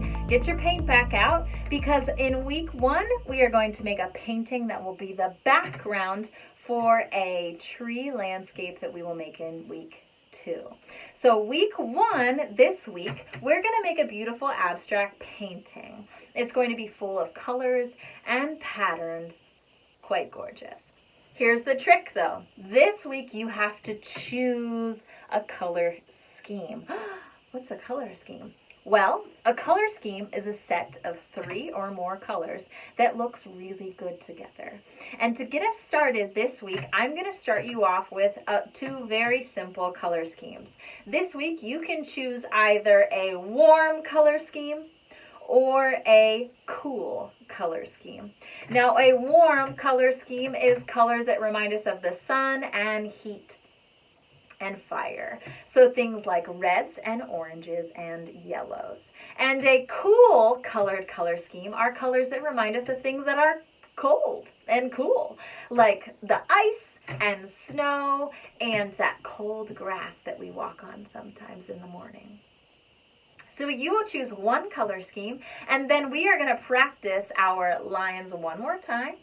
ready, get your paint back out, because in week 1, we are going to make a painting that will be the background for a tree landscape that we will make in week 2. So week 1, this week, we're going to make a beautiful abstract painting. It's going to be full of colors and patterns, quite gorgeous. Here's the trick though. This week you have to choose a color scheme. What's a color scheme? Well, a color scheme is a set of 3 or more colors that looks really good together. And to get us started this week, I'm going to start you off with 2 very simple color schemes. This week you can choose either a warm color scheme or a cool color scheme. Now, a warm color scheme is colors that remind us of the sun and heat and fire. So things like reds and oranges and yellows. And a cool colored color scheme are colors that remind us of things that are cold and cool, like the ice and snow and that cold grass that we walk on sometimes in the morning. So you will choose one color scheme, and then we are going to practice our lines one more time,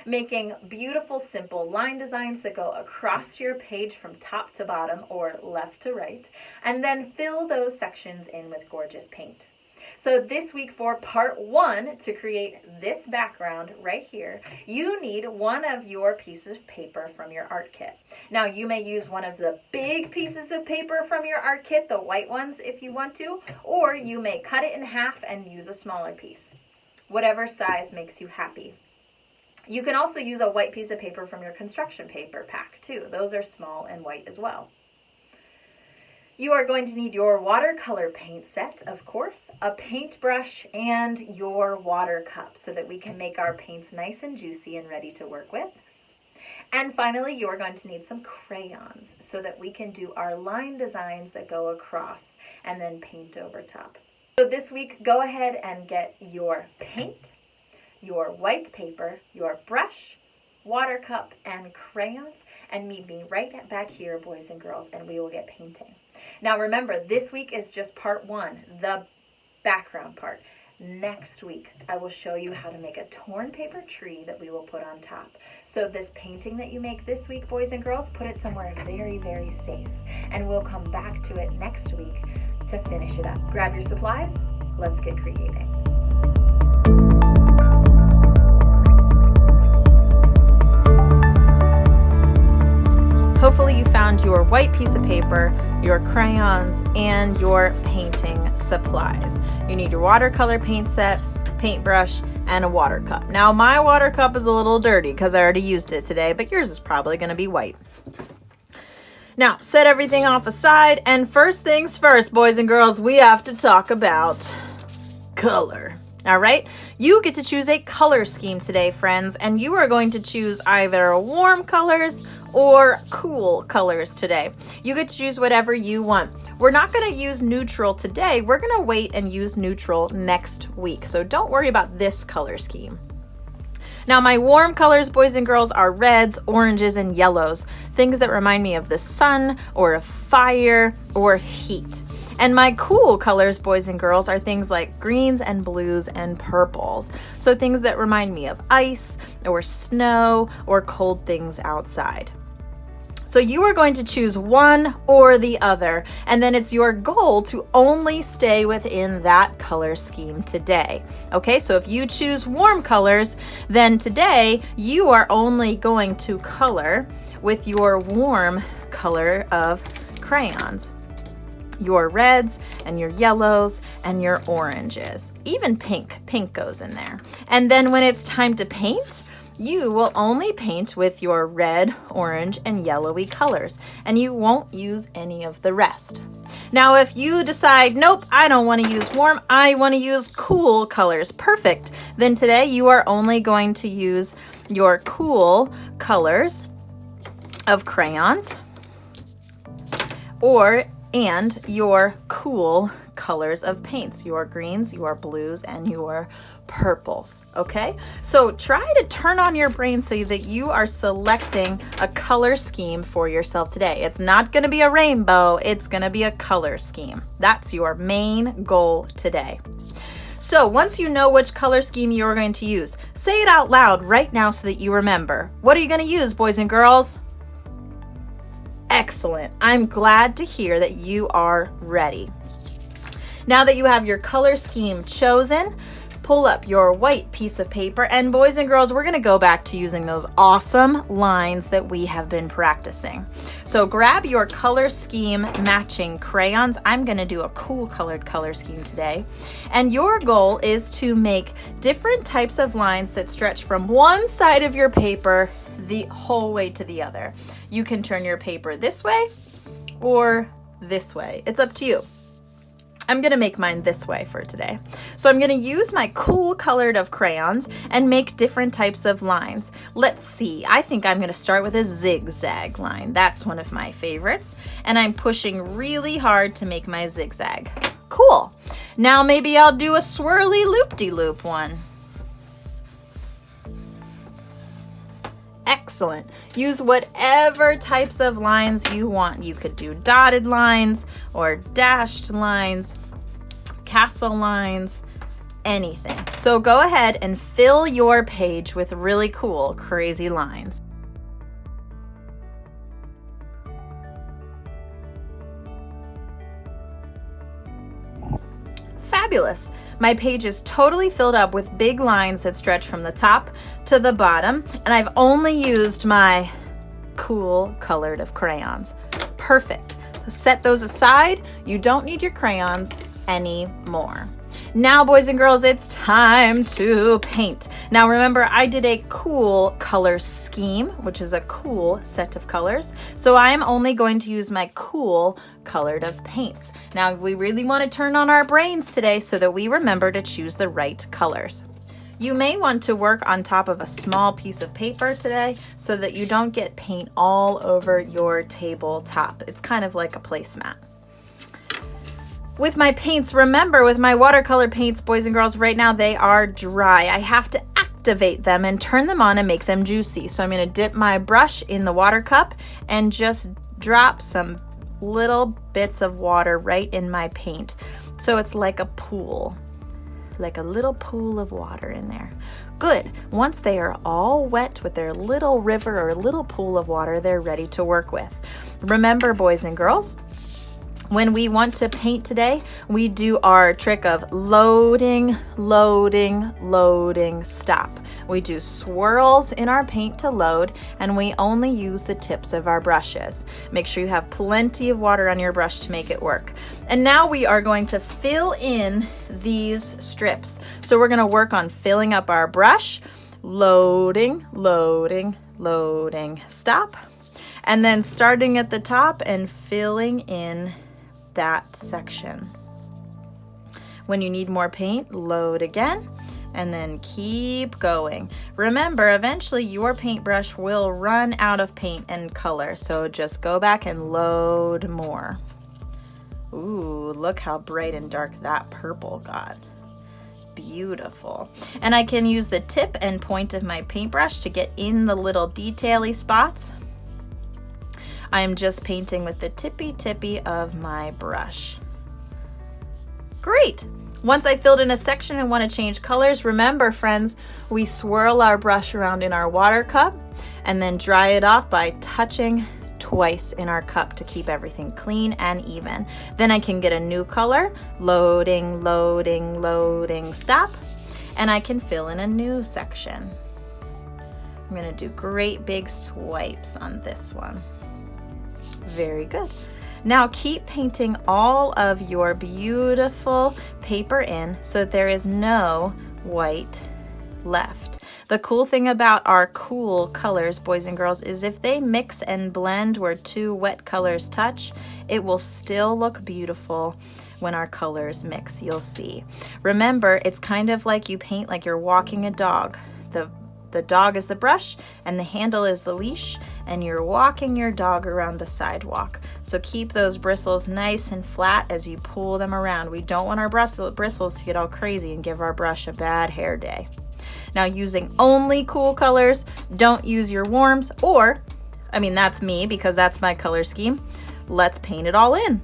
making beautiful, simple line designs that go across your page from top to bottom or left to right, and then fill those sections in with gorgeous paint. So this week for part 1, to create this background right here, you need one of your pieces of paper from your art kit. Now you may use one of the big pieces of paper from your art kit, the white ones if you want to, or you may cut it in half and use a smaller piece. Whatever size makes you happy. You can also use a white piece of paper from your construction paper pack too. Those are small and white as well. You are going to need your watercolor paint set, of course, a paintbrush, and your water cup so that we can make our paints nice and juicy and ready to work with. And finally, you are going to need some crayons so that we can do our line designs that go across and then paint over top. So this week, go ahead and get your paint, your white paper, your brush, water cup, and crayons, and meet me right back here, boys and girls, and we will get painting. Now remember, this week is just part 1, the background part. Next week, I will show you how to make a torn paper tree that we will put on top. So this painting that you make this week, boys and girls, put it somewhere very, very safe. And we'll come back to it next week to finish it up. Grab your supplies. Let's get creating. Hopefully you found your white piece of paper, your crayons, and your painting supplies. You need your watercolor paint set, paintbrush, and a water cup. Now my water cup is a little dirty because I already used it today, but yours is probably going to be white. Now set everything off aside, and first things first, boys and girls, we have to talk about color. All right, you get to choose a color scheme today, friends, and you are going to choose either warm colors or cool colors today. You get to choose whatever you want. We're not going to use neutral today. We're going to wait and use neutral next week. So don't worry about this color scheme. Now my warm colors, boys and girls, are reds, oranges, and yellows. Things that remind me of the sun or of fire or heat. And my cool colors, boys and girls, are things like greens and blues and purples. So things that remind me of ice or snow or cold things outside. So you are going to choose one or the other, and then it's your goal to only stay within that color scheme today. Okay, so if you choose warm colors, then today you are only going to color with your warm color of crayons. Your reds and your yellows and your oranges. Even pink goes in there. And then when it's time to paint, you will only paint with your red, orange, and yellowy colors, and you won't use any of the rest. Now, if you decide, nope, I don't want to use warm, I want to use cool colors, perfect. Then today you are only going to use your cool colors of crayons and your cool colors of paints, your greens, your blues, and your purples. Okay, so try to turn on your brain so that you are selecting a color scheme for yourself today. It's not going to be a rainbow, it's going to be a color scheme. That's your main goal today. So once you know which color scheme you're going to use, say it out loud right now so that you remember. What are you going to use, boys and girls? Excellent. I'm glad to hear that you are ready. Now that you have your color scheme chosen, pull up your white piece of paper, and boys and girls, we're going to go back to using those awesome lines that we have been practicing. So grab your color scheme matching crayons. I'm going to do a cool colored color scheme today. And your goal is to make different types of lines that stretch from one side of your paper the whole way to the other. You can turn your paper this way or this way. It's up to you. I'm going to make mine this way for today. So I'm going to use my cool colored of crayons and make different types of lines. Let's see. I think I'm going to start with a zigzag line. That's one of my favorites. And I'm pushing really hard to make my zigzag. Cool. Now maybe I'll do a swirly loop-de-loop one. Excellent. Use whatever types of lines you want. You could do dotted lines or dashed lines, castle lines, anything. So go ahead and fill your page with really cool, crazy lines. Fabulous. My page is totally filled up with big lines that stretch from the top to the bottom, and I've only used my cool colored of crayons. Perfect. Set those aside. You don't need your crayons anymore. Now, boys and girls, it's time to paint. Now, remember, I did a cool color scheme, which is a cool set of colors. So I'm only going to use my cool colored of paints. Now, we really want to turn on our brains today so that we remember to choose the right colors. You may want to work on top of a small piece of paper today so that you don't get paint all over your tabletop. It's kind of like a placemat. With my paints, remember with my watercolor paints, boys and girls, right now they are dry. I have to activate them and turn them on and make them juicy. So I'm going to dip my brush in the water cup and just drop some little bits of water right in my paint. So it's like a pool, like a little pool of water in there. Good. Once they are all wet with their little river or little pool of water, they're ready to work with. Remember, boys and girls, when we want to paint today, we do our trick of loading, loading, loading, stop. We do swirls in our paint to load, and we only use the tips of our brushes. Make sure you have plenty of water on your brush to make it work. And now we are going to fill in these strips. So we're going to work on filling up our brush, loading, loading, loading, stop. And then starting at the top and filling in that section. When you need more paint, load again and then keep going. Remember, eventually your paintbrush will run out of paint and color, so just go back and load more. Ooh, look how bright and dark that purple got. Beautiful. And I can use the tip and point of my paintbrush to get in the little detail-y spots. I'm just painting with the tippy of my brush. Great. Once I filled in a section and want to change colors, remember, friends, we swirl our brush around in our water cup and then dry it off by touching twice in our cup to keep everything clean and even. Then I can get a new color, loading, loading, loading, stop, and I can fill in a new section. I'm going to do great big swipes on this one. Very good. Now keep painting all of your beautiful paper in so that there is no white left. The cool thing about our cool colors, boys and girls, is if they mix and blend where two wet colors touch, it will still look beautiful when our colors mix, you'll see. Remember, it's kind of like you paint like you're walking a dog. The dog is the brush and the handle is the leash, and you're walking your dog around the sidewalk. So keep those bristles nice and flat as you pull them around. We don't want our bristles to get all crazy and give our brush a bad hair day. Now, using only cool colors, don't use your warms, or, I mean, that's me because that's my color scheme. Let's paint it all in.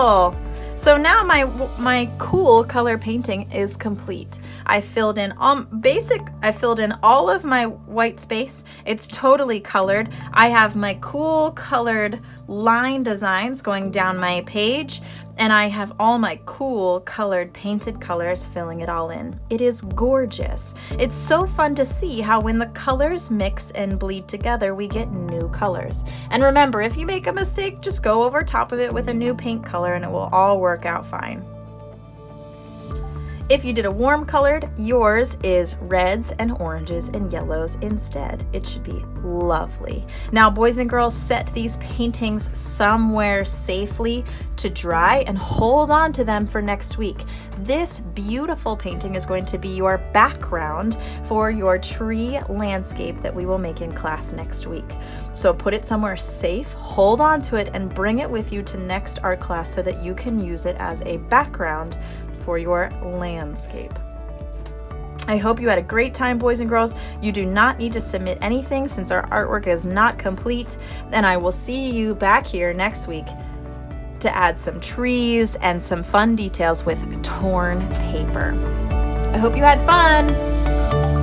beautiful. So now my cool color painting is complete. I filled in all of my white space. It's totally colored. I have my cool colored line designs going down my page, and I have all my cool colored painted colors filling it all in. It is gorgeous. It's so fun to see how when the colors mix and bleed together, we get new colors. And remember, if you make a mistake, just go over top of it with a new paint color and it will all work out fine. If you did a warm colored, yours is reds and oranges and yellows instead. It should be lovely. Now, boys and girls, set these paintings somewhere safely to dry and hold on to them for next week. This beautiful painting is going to be your background for your tree landscape that we will make in class next week. So put it somewhere safe, hold on to it, and bring it with you to next art class so that you can use it as a background for your landscape. I hope you had a great time, boys and girls. You do not need to submit anything since our artwork is not complete, and I will see you back here next week to add some trees and some fun details with torn paper. I hope you had fun.